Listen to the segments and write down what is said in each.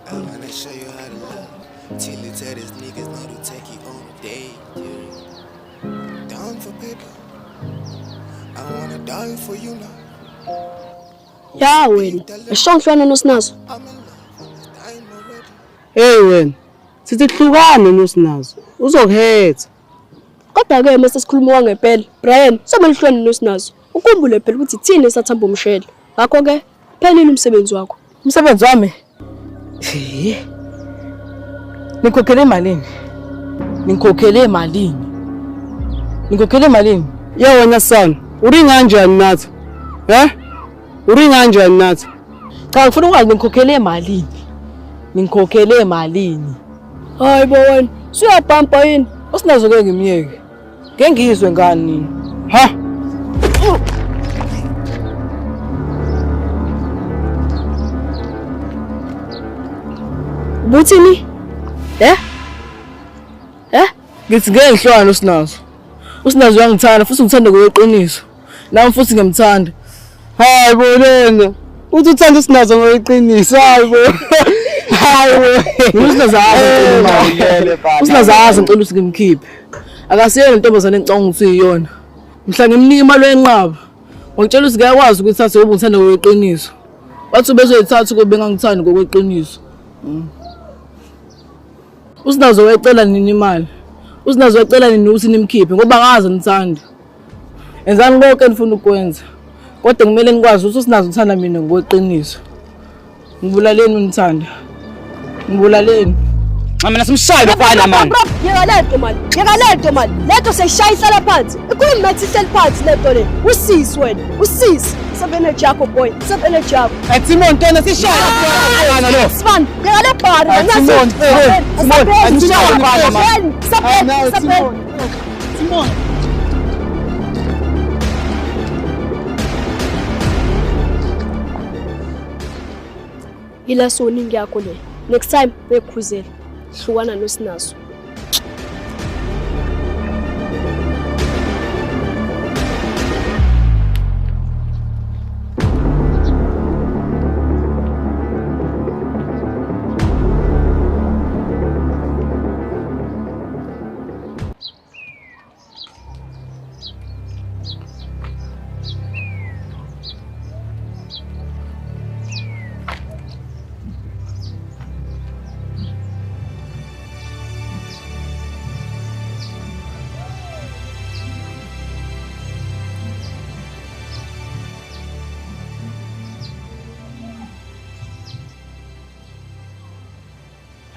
I wanna show you how to love. Till you tell these niggas know to take you on a date. Yeah. Down for paper. I wanna die for you now. Ya wena, esishonhlwana nosinazo. I'm in love with this time already. Hey wena, sithi kuhlukane nosinazo. Uzokhetha. Kodwa ke mase sikhuluma ngempela. Brian, somalihlweni nosinazo. Ukhumbule phela ukuthi thina esathamba umshele. Ngakho ke, phelile umsebenzi wakho. Umsebenzi wami. Nikhokhele malini? Ye wena son, uringa kanjani nathi? Uringa kanjani nathi? Cha ngifuna ukwazi nikhokhele malini? Hayi bo wena, suyabhampa yini? Usinazo ke ngimiyeke. Ngeke ngizwe ngani nini? Ha? Buthini? Ngithi ngeke ngihlwane usinazo. Usinazo uyangithanda futhi ngithanda ngokweqiniso. Nami futhi ngiyamthanda. Hayi bo lena. Uthi uthanda usinazo ngoyiqiniso. Hayi bo. Usinazazi ngicela ukuthi ngimkhiphe. Akasiyena intombazane engicanga ukuthi iyona. Mhla ngimnika imali yenqaba. Ngicela ukuthi ngiyakwazi ukuthi uthathe ngoba ngithanda ngokweqiniso. Wathi ubezoyithatha kube bengangithandi ngokweqiniso. Usinazo wayecela nini imali? Usinazo wayecela nini ukuthi nimkhiphe ngoba ngazi nithanda. Enzani konke enifuna ukwenza. Kodwa kumele nikwazi ukuthi usinazo uthanda mina ngokweqiniso. Ngibulaleni unithanda. Ngibulaleni. Mina simshaye bafana manje. Yeka lento mali. Leto seyishayisa la phansi. Ikhuluma nathi ihleli phansi lento le. Usisi wena, usisi. Sabene Jaco boy, sabene Jaco. Simon ntona sishaya bafana lo. Svan, yeka le bhari ngathi. Simon, simshaye bafana manje. Sabene. Simon. Ila soningi yakho le. Next time bekhuzela. Hlukana nosinazo.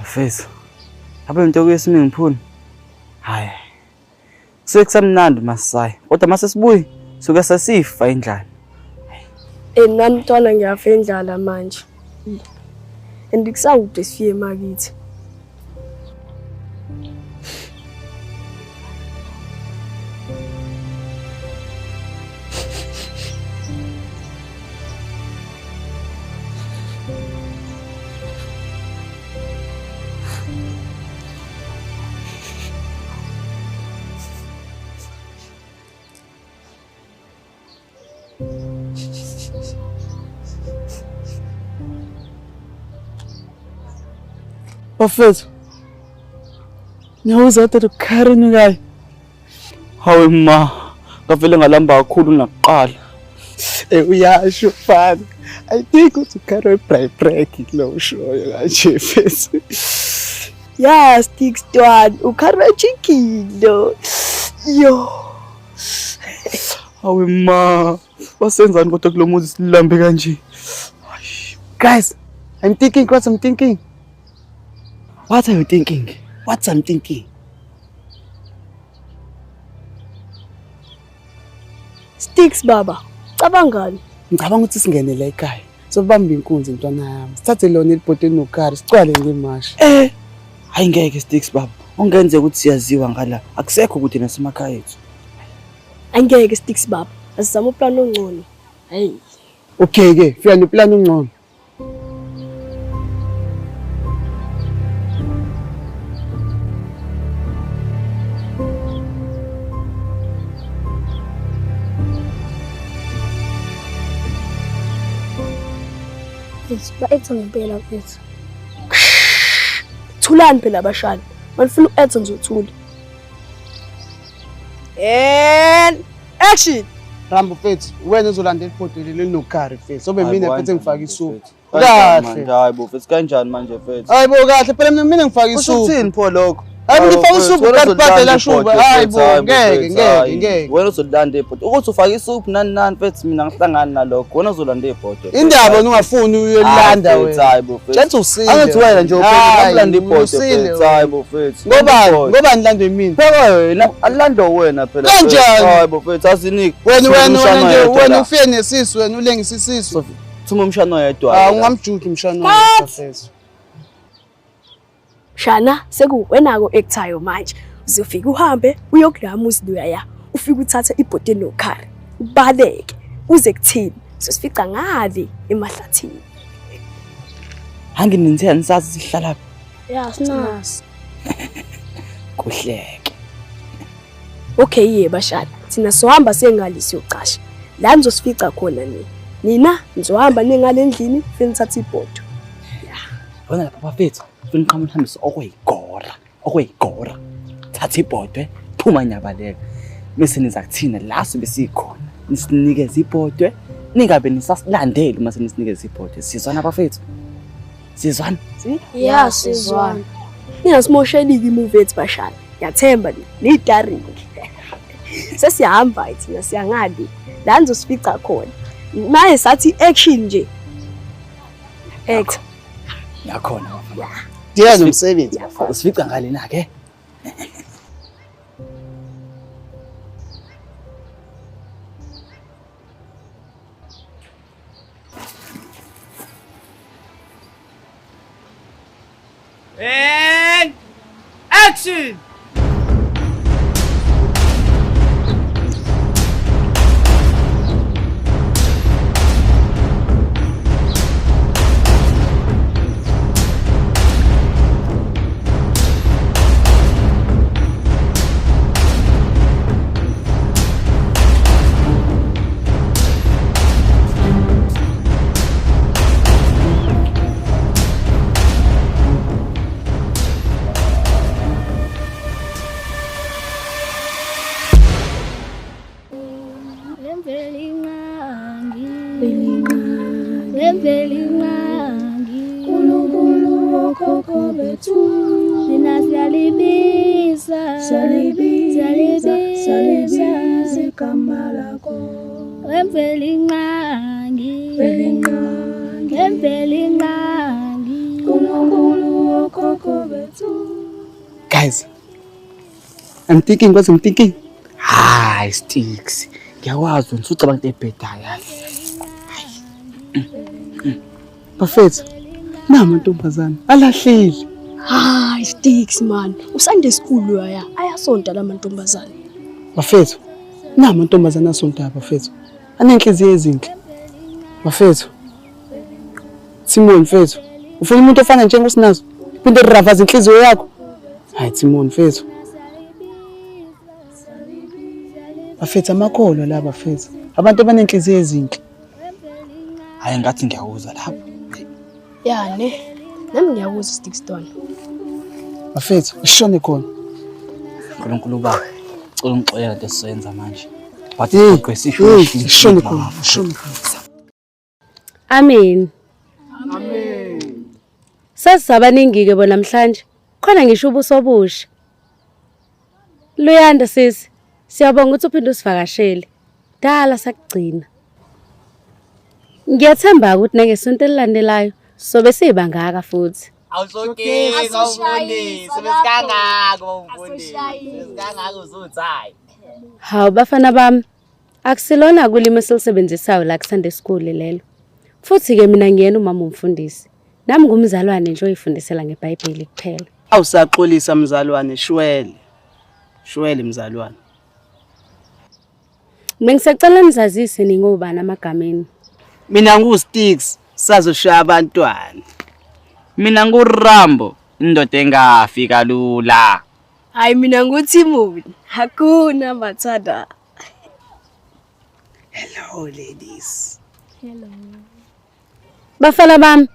Mfethu. Abe into kuyesimi ngiphuni. Hayi. Sekusamnandi Masai. Kodwa mase sibuye suke sasifa indlala. Nami mntwana ngiyafa indlala manje. Andikusawude sifiye emakithi. Bafethu. Nyawuza ukuthi uKaren ngayi. Hawe ma, ngavele ngalamba kakhulu nakuqala. Uyasho fana. I think uthi uKaren break lo shoyo kanje mfethu. Ya sticks twad, uKaren chikido. Yo. Hawe ma, wasenzani kodwa kulomuzi silambe kanje? Guys, I'm thinking what I'm thinking. What are you thinking? What I'm thinking? Sticks baba. Cabangani? Ngicabanga ukuthi singene la ekhaya. Sobamba inkunzi mntwana yami. Sithathe lona elibhoteni nokari, sicwale ngemashi. Hayi ngeke Sticks baba. Ongenzeka ukuthi siyaziwa ngala. Akusekho ukuthi nasemakhaya ethu. Angeke Sticks baba. Asizama uplan ongcono. Hey. Okay ke, fika neplan ongcono. Mfethu, ba-actor ngempela mfethu. Thulani phela abashali. Manifuna uku-actor nje uthule. And action. Rambo mfethu, wena uzolandela ibhodwe leli linokari mfethu. Sobe mina mfethu ngifaka isupu. Kahle. Hayi bo mfethu kanjani manje mfethu? Hayi bo kahle phela mina ngifaka isupu. Usuthini pho lokho? Hayi ngifaka isupu kanti bhadela shuba. Hayi bo ngeke. Wena uzolanda ibhodwe. Ukuthi ufaka isupu nani mfethu mina ngihlangana nalokho. Wena uzolanda ibhodwe. Indaba ungafuni uyolanda wena. Hayi bo mfethu. Jenthi usile. Angithi wena nje uphela ibhodwe mfethu. Hayi bo mfethu. Ngoba nilande mina. Phela wena alando wena phela. Kanjani? Hayi bo mfethu aziniki. Wena ufike nesisi wena ulengisa isisi. Thuma umshana oyedwa. Ah ungamjuda umshana oyedwa mfethu. Shana sekuwena ko actor manje. Uzofika uhambe uyokudlama usiloya. Ufike uthathe ibhodwe nokhari. Ubaleke uze kuthini. Sosifica ngale emahlathini. Anginithe nisazi sihlala Yeah, sinazi. kuhleke. Okay yeba shana. Thina sohamba sengali siyocasha. La nizosifica khona nini. Nina nizohamba ningale endlini fike nithathe ibhodwe. Wena lapha bafethu, ufuna uqhamuka uhambise okuyigora. Thatha ibhodwe, phuma nyabaleka. Bese niza kuthina la sibe sikhona. Nisinikeze ibhodwe, ningabe nisasilandeli uma senisinikeze ibhodwe. Sizwana bafethu. Sizwana? Yeah, sizwana. Ningasimosheli imovie ethu bashana. Yathemba ni daring. Sesiyahamba thina siyangadi. La nizosifica khona. Maye sathi action nje. Act. Yakhona bafana. Diya nomsebenzi. Usifica ngalena ke. And action! Guys, I'm thinking. Hayi sticks. Ngiyakwazi ukuthi ucabanga ebhedayo. Bafethu, nama ntombazana alahlile. Hayi sticks man. Usande school loya. Ayasonta la mantombazana. Bafethu, nama ntombazana asonta bafethu. Anenhliziyo ezinhle. Bafethu. Simon mfethu, ufuna umuntu ofana njengosinazo. Phinde ravaza inhliziyo yakho. Hayi Simon mfethu. Bafethu amakholwa la bafethu. Abantu abanenhliziyo ezinhle. Hayi ngathi ngiyawuza lapha. Ya ne. Nami ngiyakuzwa sticks Don. Bafethu, ishone khona. uNkulunkulu baba. Cela ungixolela into esizoyenza manje. But ishone khona. Amen. Sasabaningi-ke bona namhlanje. Khona ngisho ubuso obusha. Luyanda sisi. Siyabonga ukuthi uphinde usivakashele. Dala sakugcina. Ngiyathemba ukuthi nangesonto elilandelayo sobe sibangaka futhi. Awusoke awufundi sebesikangako umfundi sebesikangako uzothayi. Hawu bafana bami. Akusilona kulima esilisebenzisayo la ku-Sunday school lelo. Futhi-ke mina ngiyena umama umfundisi. Nami ngumzalwane nje oyifundisela ngeBhayibheli kuphela. Awusaxolisa mzalwane shwele mzalwane. Bengisacela nizazise ningobani amagameni. Mina nguSticks sazoshaya abantwana. Mina nguRambo indoda engafika lula. Hayi mina nguTimon. Hakuna matata. Hello ladies. Hello. Bafana bami,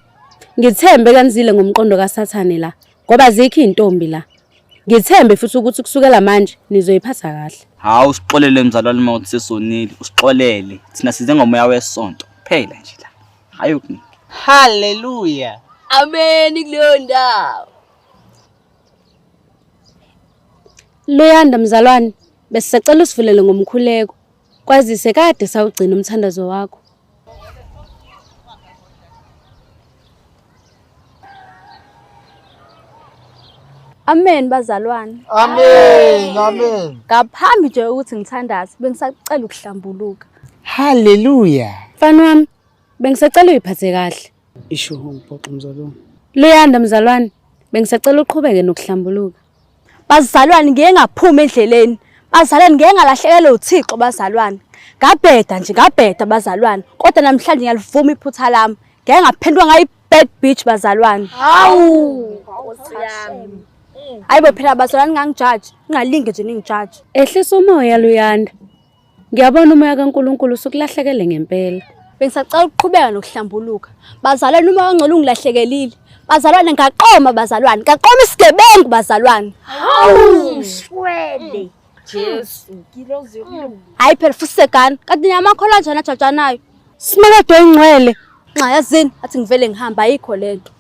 ngithembe kanzile ngomqondo kaSathane la, ngoba zikho intombi la. Ngithembe futhi ukuthi kusukela manje nizoyiphatha kahle. Hawu usixolele mzalwane mawuthi sesonile, usixolele. Thina size ngomoya wesonto. Phela nje la. Hayi ukuningi. Hallelujah. Amen kuleyo ndawo. Luyanda mzalwane, besicela usivulele ngomkhuleko. Kwazise kade sawugcina umthandazo wakho. Amen bazalwane. Amen. Amen. Ngaphambi nje ukuthi ngithandaze bengisacela ukuhlambuluka. Hallelujah. Mfana wami, bengisacela uyiphathe kahle. Isho ngibhoxa mzalwane. Luyanda mzalwane, bengisacela uqhubeke nokuhlambuluka. Bazalwane ngeke ngaphuma endleleni. Bazalwane ngeke ngalahlekelwe uThixo bazalwane. Ngabheda bazalwane. Kodwa namhlanje ngiyalivuma iphutha lami. Ngeke ngaphendwa ngayi bad bitch bazalwane. Hawu. Ayibo phela bazalwane ngangijudge. Ningalinge nje ningijudge. Ehlisa umoya Luyanda. Ngiyabona umoya kaNkuluNkulu usukulahlekele ngempela. Bengisacela ukuqhubeka nokuhlambuluka. Bazalwane uma ongcela ungilahlekelile. Bazalwane ngaqoma bazalwane. Ngaqoma isigebengu bazalwane. Hawu shwele. Jesu kilozi yokulunga. Hayi phela fusegana. Kanti nyamakhola njana jajanayo. Simakade engcwele. Nxa yazini athi ngivele ngihamba ayikho lento.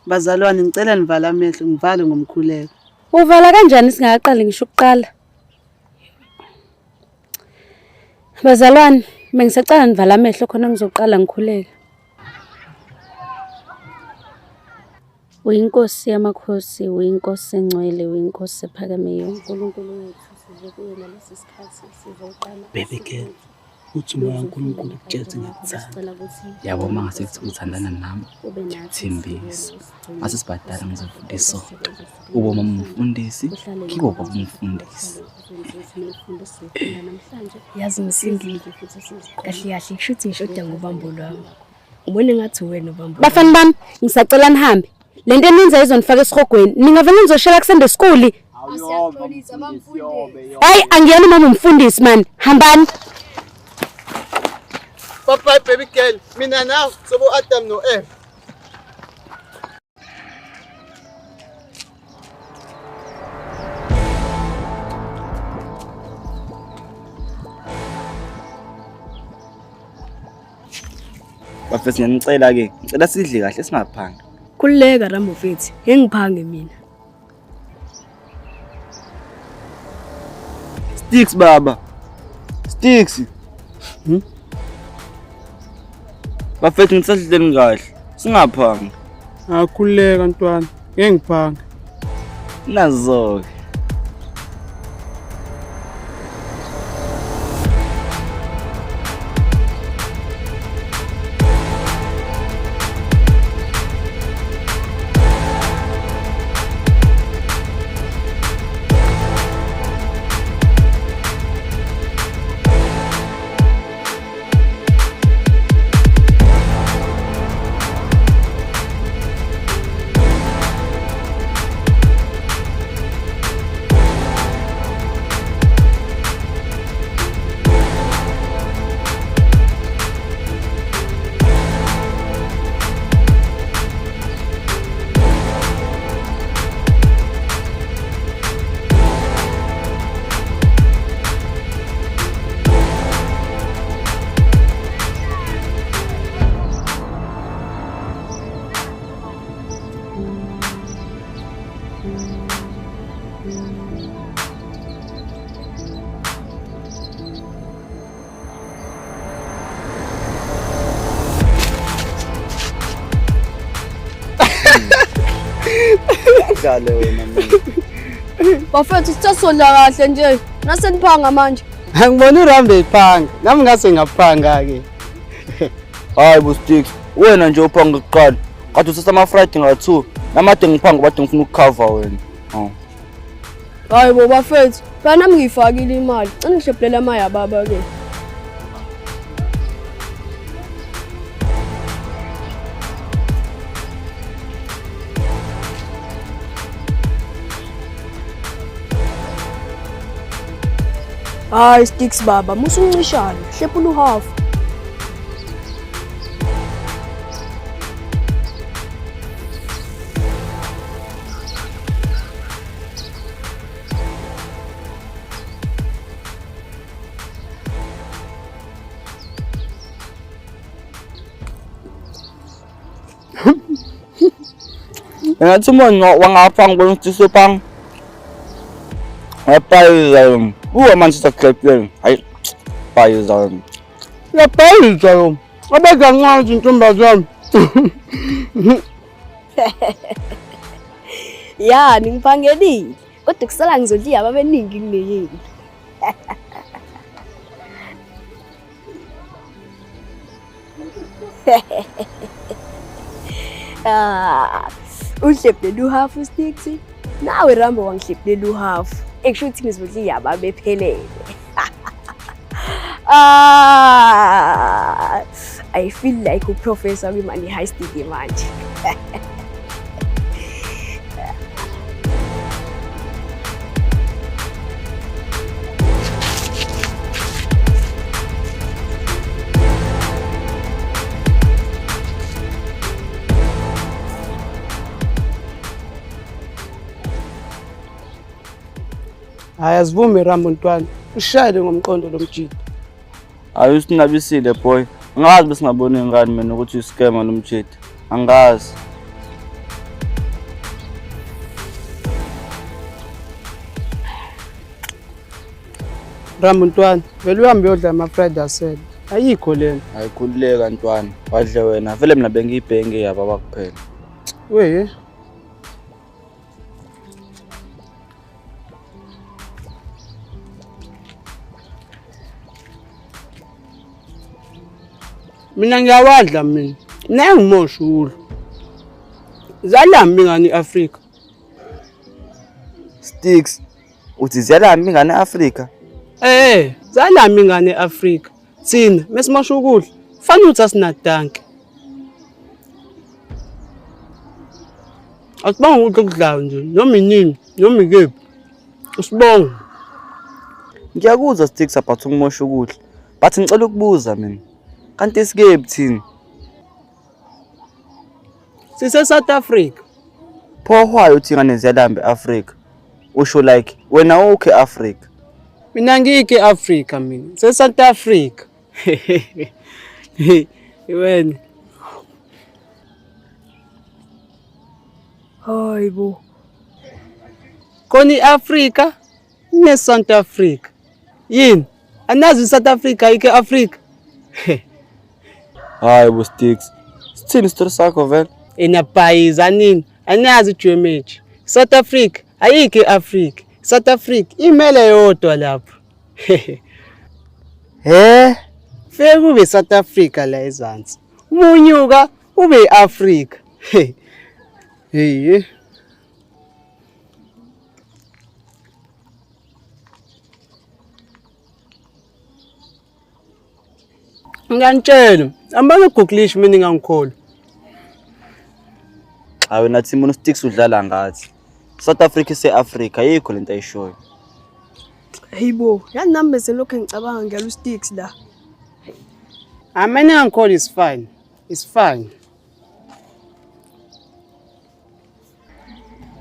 Bazalwane ngicela nivala amehlo ngivale ngomkhuleko. Uvala kanjani singaqali ngisho ukuqala? Bazalwane, bengisacela nivala amehlo khona ngizoqala ngikhuleka. Uyinkosi yamakhosi, uyinkosi engcwele, uyinkosi ephakamiyo. uNkulunkulu wethu size kuye nalesi sikhathi sizoqala. Baby girl, uthi umoya kaNkulunkulu ukutshela ngikuthanda. Yabo mangase kuthi uthandana nami. Thembisa. Mase sibadala ngizofundisa. Ubo mama umfundisi, kibo baba umfundisi. Yazi ngisindile. Kahle kahle kushuthi ngishoda ngobambo lwami. Ubone ngathi wena ubambo. Bafana bami, ngisacela nihambe. Lento eninza izonifaka esihogweni. Ningavele nizoshela kusende school. Asiyaxolisa bamfundisi. Hayi, angiyena mama umfundisi man. Hambani. Papa baby girl, mina now sobo Adam no Eve. Bafethu ngiyanicela ke, ngicela sidle kahle singaphanga. Khuleka Rambo mfethu, ngengiphange mina. Sticks baba. Sticks. Bafethu ngisasidleni kahle, singaphanga. Akhuleka ntwana, ngeke ngiphanga. Nazo. Dale wena mina. Bafethu sisasonda kahle nje. Naseniphanga manje. Angibona uRambe ephanga, nami ngase ngaphanga ke. Hayi bo Sticks, wena nje uphanga kuqala. Kade usasama Friday nga2, namade ngiphanga bade ngifuna ukucover wena. Hayi bo bafethu, phela nami ngifakile imali. Cela ngisheplela amaya baba ke. Hayi Sticks baba, musuncishana, hlephula uhafu. Ngathi mona wangapha ngibona ukuthi sopang. Ngaphayiza uwa Manchester Club. Hayi phayiza. Yaphayiza yo. Abeka nqazi intombazana. Ya, ningiphangelile. Kodwa kusala ngizodliya ababeningi kuneyini. Uhleplela uhafu Sticks. Nawe Rambo wangihleplela uhafu. Ekusho ukuthi ngizodliya ababephelele. I feel like a professor kwimani high school manje. Hayi asivume Rambo ntwana. Ushayile ngomqondo lomjidi. Ayusinabisile boy. Angazi bese ngabona ingane mina ukuthi iscam lomjidi. Angazi. Rambo ntwana, vele uhambe uyodla ama-fried asel. Ayikho lena. Ayikhululeka ntwana. Wadle wena. Vele mina bengiyibhenge yaba bakuphela. Weye. Mina ngiyawadla mina. Nengimosha udlo. Zalambi ngani Afrika. Sticks. Uthi ziyalami ngane Afrika. Zalambi ngani Afrika. Thina mesimosha ukudla, kufanele ukuthi asinadanke. Asibonga ukudla okudlayo nje, noma inini, noma ikephi. Usibonga. Ngiyakuzwa Sticks aphatha ukumosha ukudla. Bathi ngicela ukubuza mina. Kanti isikephi thina? Sise South Africa. Pho why uthi ngane ziyalambe Africa? Usho like wena ukhe Africa. Mina ngike Africa mina. Se South Africa. Wena. Hayibo. Koni Africa ne South Africa. Yini? Anazi South Africa ike Africa. Hayi bo Sticks. Sithini story sakho vele? Enaphayiza nini? Anazi Geometry. South Africa ayike Africa. South Africa imele yodwa lapho. Feke kube South Africa la ezansi. Umunyuka ube Africa. Hey. Ngantshela, ambane Googlish mina ngangikholwa. Hayi nathi mina Sticks udlala ngathi. South Africa ise-Africa yikho lento ayishoyo. Hayibo, yani nami bese lokho ngicabanga ngiyala uSticks la. Amanye ngangikholwa is fine. It's fine.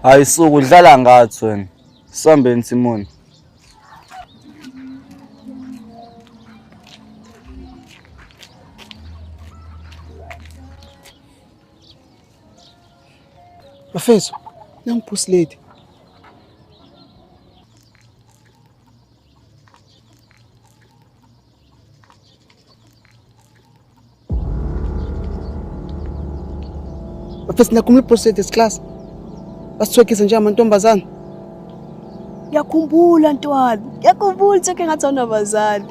Hayi suku udlala ngathi wena. Sambeni Simon. Bafethu, nangiphus lady. Bafethu nakumle process class. Basithwekisa nje amantombazana. Ngiyakhumbula ntwana. Ngiyakhumbula ukuthi ngathi awunabazali.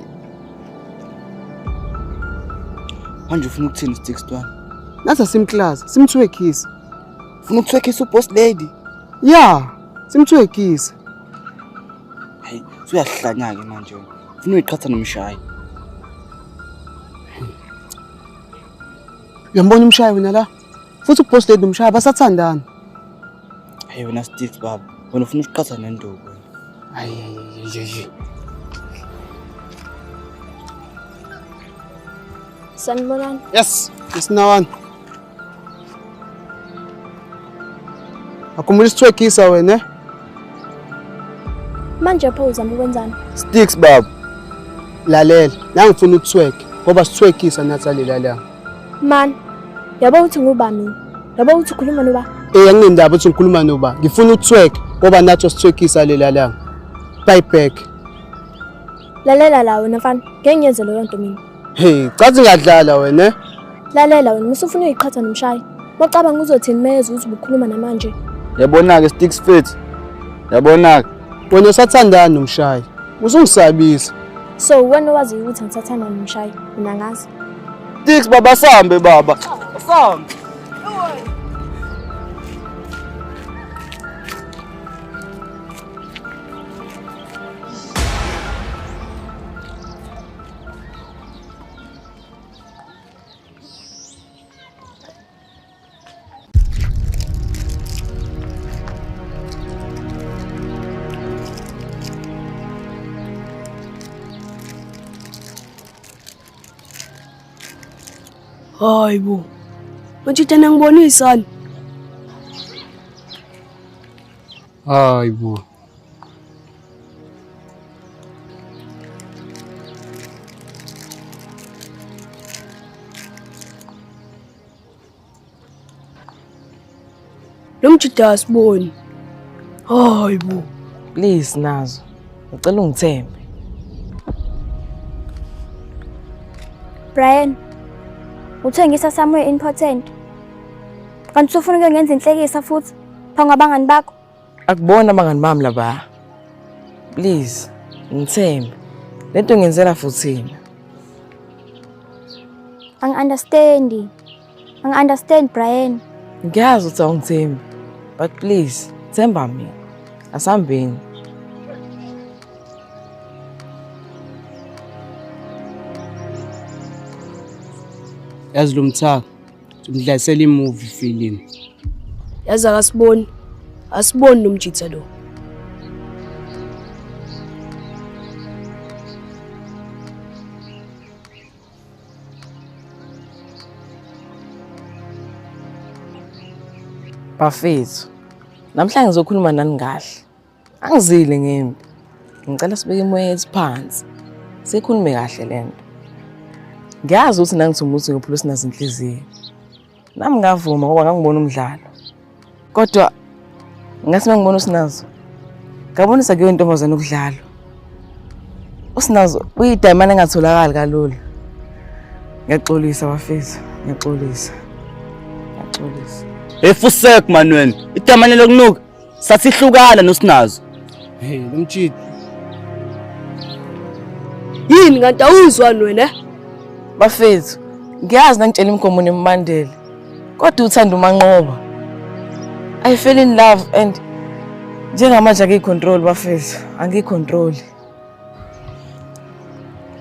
Manje ufuna ukuthini Sticks ntwana? Naza simclass, simthwekisa. Ufuna ukuthwekisa uboss lady? Yeah, simthwekisa. Hayi, uyahlanya ke manje wena. Ufuna uyiqhatha nomshayi. Uyambona umshayi wena la? Futhi uboss lady umshayi basathandana. Hayi wena Sticks baba, wena ufuna ukuqhatha nendoku wena. Hayi. Sanibonani. Yes, isinawana. Akhumbula isithwekisa wena. Manje pho uzama ukwenzani? Sticks baba. Lalela, la ngifuna ukuthweke ngoba sithwekisa nathi alelala. Man, yabo uthi nguba mina. Yabo uthi ukhuluma noba. Angindaba ukuthi ngikhuluma noba. Ngifuna ukuthweka ngoba nathi sithwekisa alelala. Bye back. Lalela la wena mfana. Ngeke ngenze leyo nto mina. Hey, cathi ngadlala wena. Lalela wena, usufuna uyiqhatha nomshayi. Mocabanga uzothini meze uthi ubukhuluma namanje. Yabona ke Sticks Fit. Yabona ke. Wena usathandana nomshayi. Usungisabisa. So wena wazi ukuthi ngithathana nomshayi, mina ngazi. Sticks baba sambe baba. Sambe. Hayibo. Manje tena ngibonisa. Hayibo. Lomjida asiboni. Hayibo. Please nazo. Ngicela ungithembe. Brian, uthengisa somewhere important. Kanti ufuna ukungenza inhlekisa futhi phambi kwabangani bakho? Akubona abangani bami laba. Please, ngithembe. Lento ngenzela futhi thina. Angi-understand Brian. Ngiyazi ukuthi awungithembi. But please, themba mina. Asambeni. Yazi lo mthaka. Ngidlalisela imovie film. Yazi akasiboni. Asiboni nomjitha lo. Bafethu. Namhlanje ngizokhuluma nani kahle. Angizile ngempi. Ngicela sibeke imoya yethu phansi. Sikhulume kahle lento. Ngiyazi ukuthi nangithumuthi ngophula sinazo inhliziyo. Nami ngavuma ngoba ngangibona umdlalo. Kodwa ngase ngibona usinazo. Ngabonisa kuyo intombazana ukudlala. Usinazo uyidayimana engatholakali kalula. Ngiyaxolisa bafethu, ngiyaxolisa. Efusek manweni. Idamane lokunuka. Sathi hlukana nosinazo. Hey, lo mjidi. Yini kanti awuzwani wena? Bafethu, ngiyazi nangitshela imgomo nemibandela. Kodwa uthanda umanqoba. I fell in love and njengamanje angiyicontrol bafethu, angiyicontrol.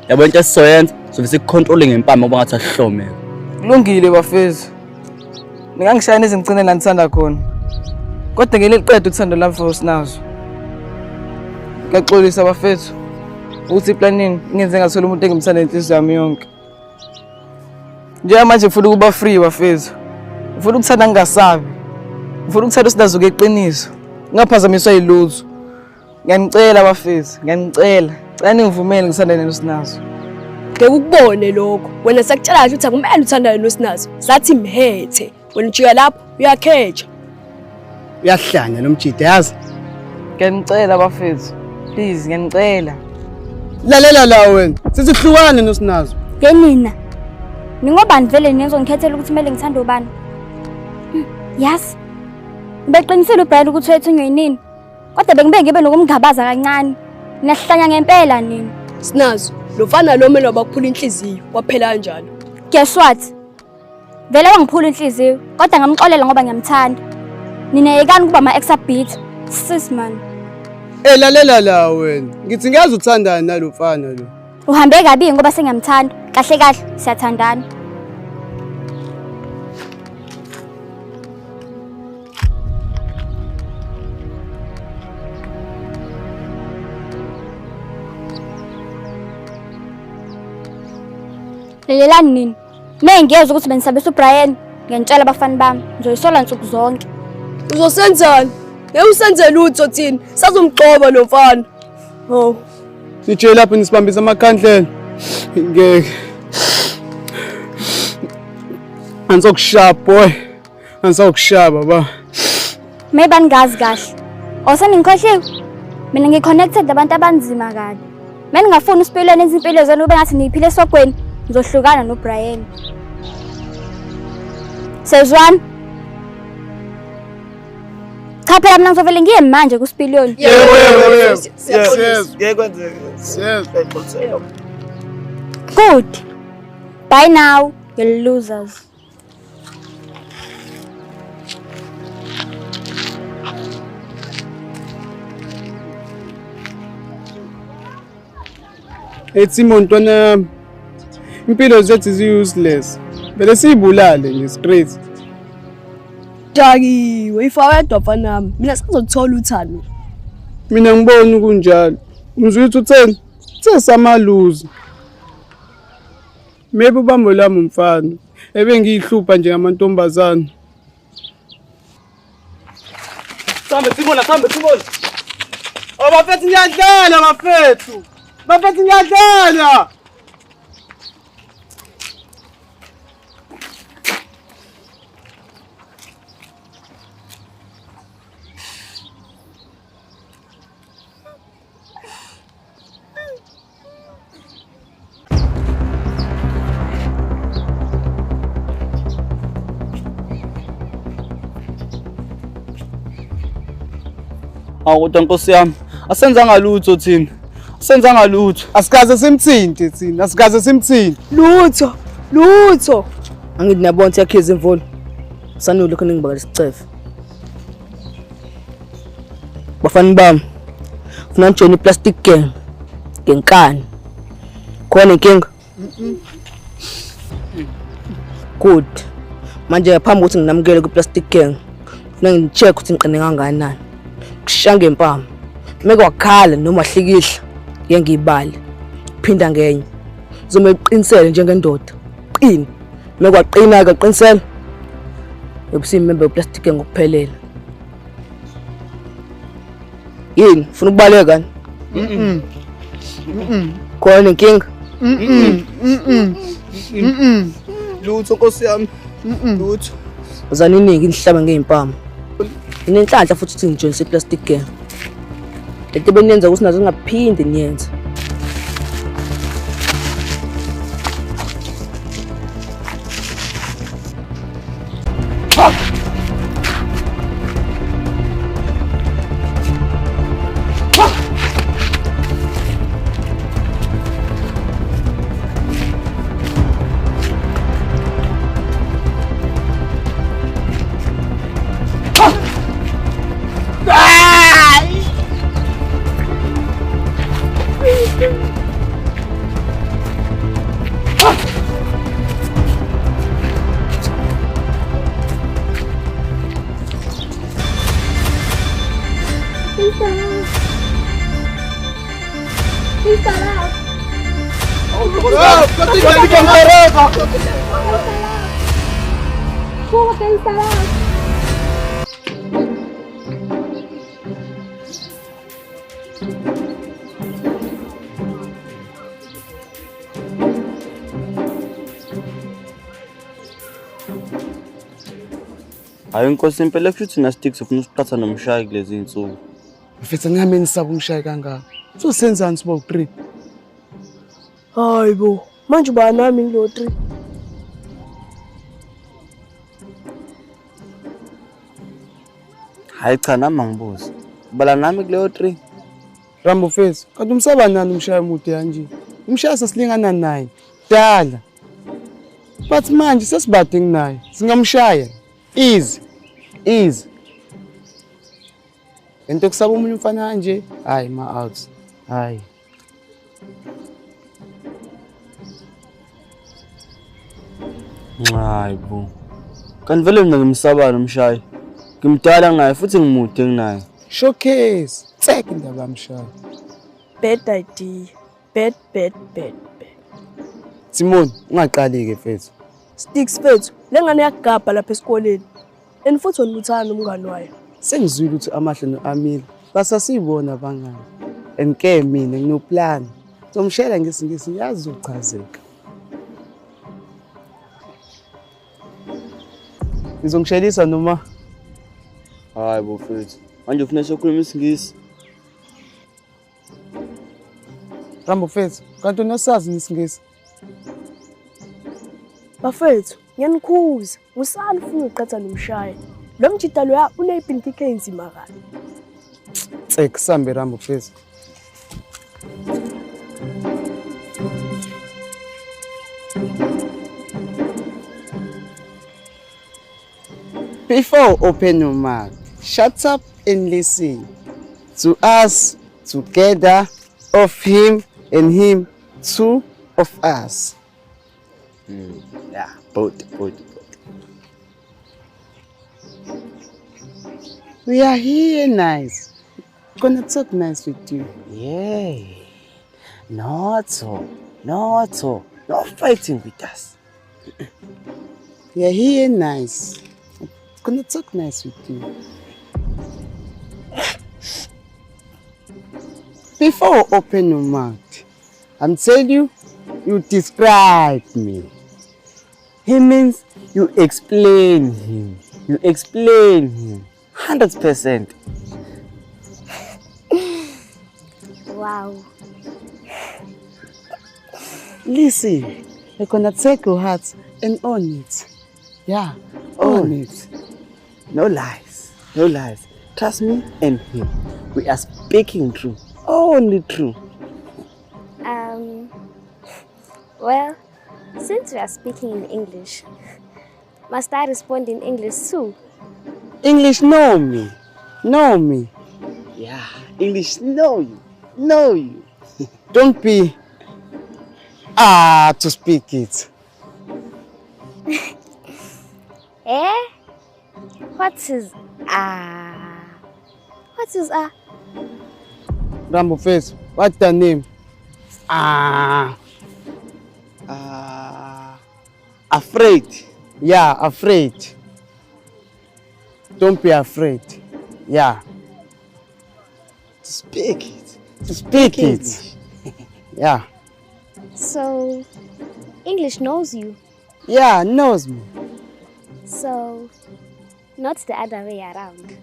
Yabo into esizoyenza, sobe sikucontrol ngempama ngoba ngathi asihlomeka. Kulungile bafethu. Ningangishayana izingcine la ngisanda khona. Kodwa ngeleli qedwe uthando lami for usinazo. Ngiyaxolisa bafethu. Uthi planning ingenze ngathola umuntu engimthanda inhliziyo yami yonke. Njengamanje ngifuna ukuba free bafethu. Ngifuna ukuthanda ngingasabi. Ngifuna ukuthanda usinazo ngeqiniso. Ngaphazamiswa yilutho. Ngiyanicela bafethu, ngiyanicela. Cela ningivumele ngisandane nosinazo. Ngeke ukubone lokho. Wena sakutshela kahle ukuthi akumele uthandane nosinazo. Sathi mhethe. Wena ujika lapho uyakheja. Uyahlanya lo mjidi yazi. Ngiyanicela bafethu. Please ngiyanicela. Lalela la wena. Sisihlukane nosinazo. Ngenina. Ningobani vele nizozikhethela ukuthi kumele ngithande ubani? Yes. Ngibeqinisile uBrian ukuthi wethunywe yinini. Kodwa bengibe ngibe nokumgabaza kancane. Niyahlanya ngempela nini. Sinazo. Lo fana lo mele wabakuphula inhliziyo. Waphela kanjalo. Guess what? Vele wangiphula inhliziyo, kodwa ngamxolela ngoba ngiyamthanda. Nina yekani kuba ama-exabit. Sis man. Lalela la wena. Ngithi ngiyazi uthandana nalo mfana lo. Uhambe kabi ngoba sengiyamthanda. Kahle kahle siyathandana. Lelelani nini? Mengiyeza ukuthi benisabisa uBrian, ngentshela abafana bami, ngizoyisola nsuku zonke. Uzosenzani? Ngeke usenze lutho thina. Sazomgcoba lo mfana. Oh. Sithe lapho nisibambisa amakhandlela. Ngeke. Angizokushaya boy. Angizokushaya baba. Maybe angazi kahle. Oseningikhohliwe. Mina ngiconnected abantu abanzima kabi. Mina ngafuna usipilweni izimpilo zenu ube ngathi niyiphile esogweni, ngizohlukana noBrian. Sezwana? Cha phela mina ngizovele ngiye manje kusipilweni. Good. Bye now, you losers. Simon ntwana impilo zethu zi-useless. Vele siyibulale nje straight. Jakiwe ifawedwa mfana wami. Mina sizothola uthando. Mina ngibona kunjalo. Umzwithu utheni? Sesamaluzi. Maybe ubambo lami umfana. Ebengiyihlupha nje ngamantombazana. Sambe Simon. Oh bafethu ngiyadlala bafethu. Bafethu ngiyadlala. Kodwa Nkosi yami, asenzanga lutho thina. Asenzanga lutho. Asikaze simthinte thina, asikaze simthinte. Lutho. Angithi niyabona siyakhiza imvula. Sanule khona ngibakala isicefe. Bafana bami. Funa ngijoin i-plastic gang. Ngenkani. Khona inkinga? Good. Manje phambi ukuthi nginamukele ku-plastic gang. Funa ngicheck ukuthi ngiqine kangakanani. Kushanga empama. Mekwakhala noma hlikihla ngiyibali. Phinda ngenye. Zoma iqinisele njengendoda. Qini. Mekwaqina ke qinisela. Yobusimembe plastic ngokuphelela. Yini ufuna ukubaleka ni? Khona inkinga? Lutho Nkosi yami. Lutho. Uzaniningi inihlaba ngeimpama. Inenhlanhla futhi uthi ngijoinse i-plastic gang. Lento beniyenza ukuthi nazo ngingaphindi niyenze. Hayi Nkosi impela futhi na sticks ufuna usiqhatha nomshayi kulezi insuku. Mfethu ngiyami nisaba umshayi kangaka. Uzosenzani sibo 3? Hayibo, manje uba nami ngilo 3. Hayi cha nami ngibuza. Bala nami kuleyo 3. Rambo face, kanti umsaba nani umshayi mude kanje? Umshayi sesilingana naye. Dala. But manje sesibade nginaye. Singamshaya. Easy. Into kusaba umunye umfana kanje, hayi ma out. Hayi. Hayibo. Kanti vele mina ngimsaba nomshayi. Ngimdala ngaye futhi ngimude kunaye. Showcase. Tsek indaba yamshayi. Bad idea. Bad. Simon, ungaqali ke mfethu. Sticks mfethu, lengane yakugabha lapha esikoleni. And futhi wena uthanda umngani wayo. Sengizwile ukuthi Amahle noAmile basasibona abangani. And ke mina nginoplan. Ngizomshela ngesingisi ngiyazi uchazeka. Ngizongishelisa noma Hayi bofethu. Manje ufuna sokhuluma isingisi. Rambo mfethu, kanti unosazi isingisi? Bafethu, ngiyanikhuza. Usani ufuna uqhatha nomshaye. Lo mjita loya uneyipintike enzima kabi. Tsek sambe Rambo mfethu. Before open your mouth, shut up and listen to us together, of him and him, two of us. Yeah, both. We are here nice. Gonna talk nice with you. Yeah. Not so. No fighting with us. We are here nice. Gonna talk nice with you. Before open your mouth, I'm telling you, you describe me. He means you explain him. 100%. Wow. Listen, you're gonna take your heart and own it. Yeah, own it. No lies. Trust me and him. We are speaking true. Only true. Well, since we are speaking in English, must I respond in English too? English know me. Yeah, English know you. Don't be to speak it. Eh? What is Rambo face, what's the name? Afraid. Yeah, afraid. Don't be afraid. Yeah. Speak it. Yeah. So, English knows you. Yeah, knows me. So, not the other way around.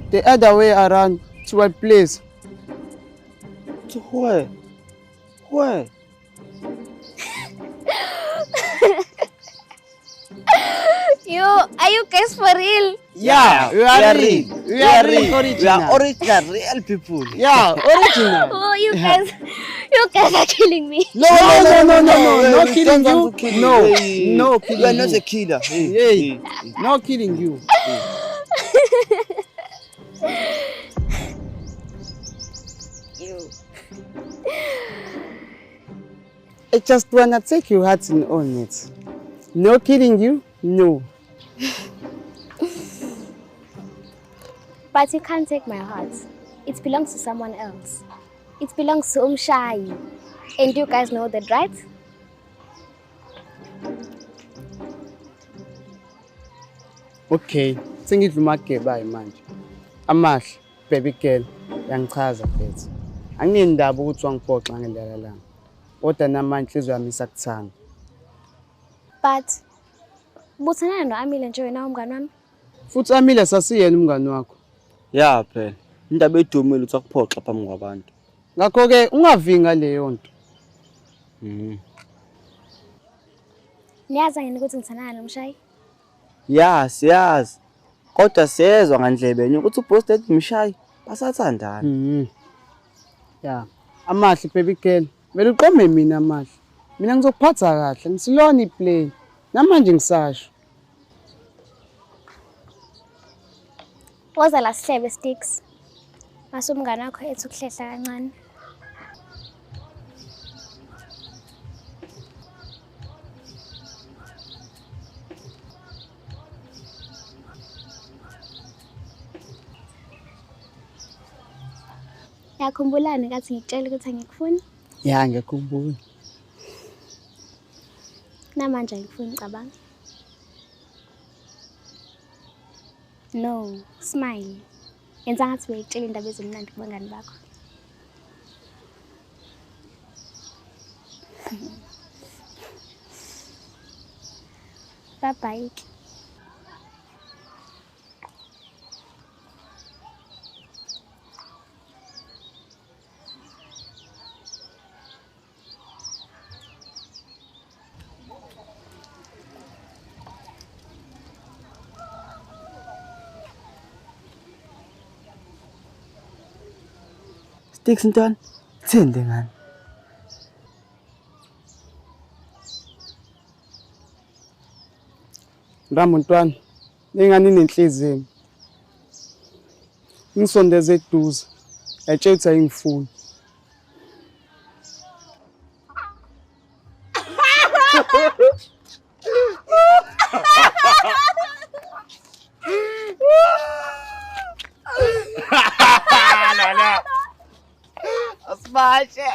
The other way around to what place? To where? Are you guys for real? Yeah, we are real. We are original, real people. Yeah, original. Oh, you guys are killing me. No, killing you. No, killing you are you. not a killer. Hey. No killing you. You. I just wanna take your heart and own it. No killing you, no. But you can't take my heart. It belongs to someone else. It belongs to Umshayi. And you guys know that, right? Okay, sengidluma bye manje. Amahle, baby girl, yangichaza phethu. Anginendaba ukuthi wangiphoxa ngendlela lana. Kodwa namanje inhliziyo yami isakuthanda. But buthanana noAmile nje wena umngani wami. Futhi Amile sasiyena umngani wakho. Yeah, phela. Indaba edumile uthi akuphoxa phambi kwabantu. Ngakho ke ungavinga leyo nto. Niyazi ngene ukuthi ngithanana noMshayi? Yeah, siyazi. Kodwa siyezwa ngandlebe yenu ukuthi uBoss Mshayi basathandana. Yeah. Amahle baby girl. Mele uqome mina Amahle. Mina ngizokuphatha kahle, ngisilona iplay. Namanje ngisasho. Woza la sihlebe sticks. Mase umngane wakho ethi ukuhlehla kancane. Yakhumbulani kathi ngikutshela ukuthi angikufuni? Ya ngiyakhumbula. Namanje angifuni cabanga. No, smile. Yenza ngathi uyayitshela indaba ezimnandi kubangani bakho. Bye bye. Sticks ntwana. Thende ngani? Ramo ntwana, ingani nenhliziyo. Ngisondeze eduze. Yatshela ukuthi ayingifuni. Asmache.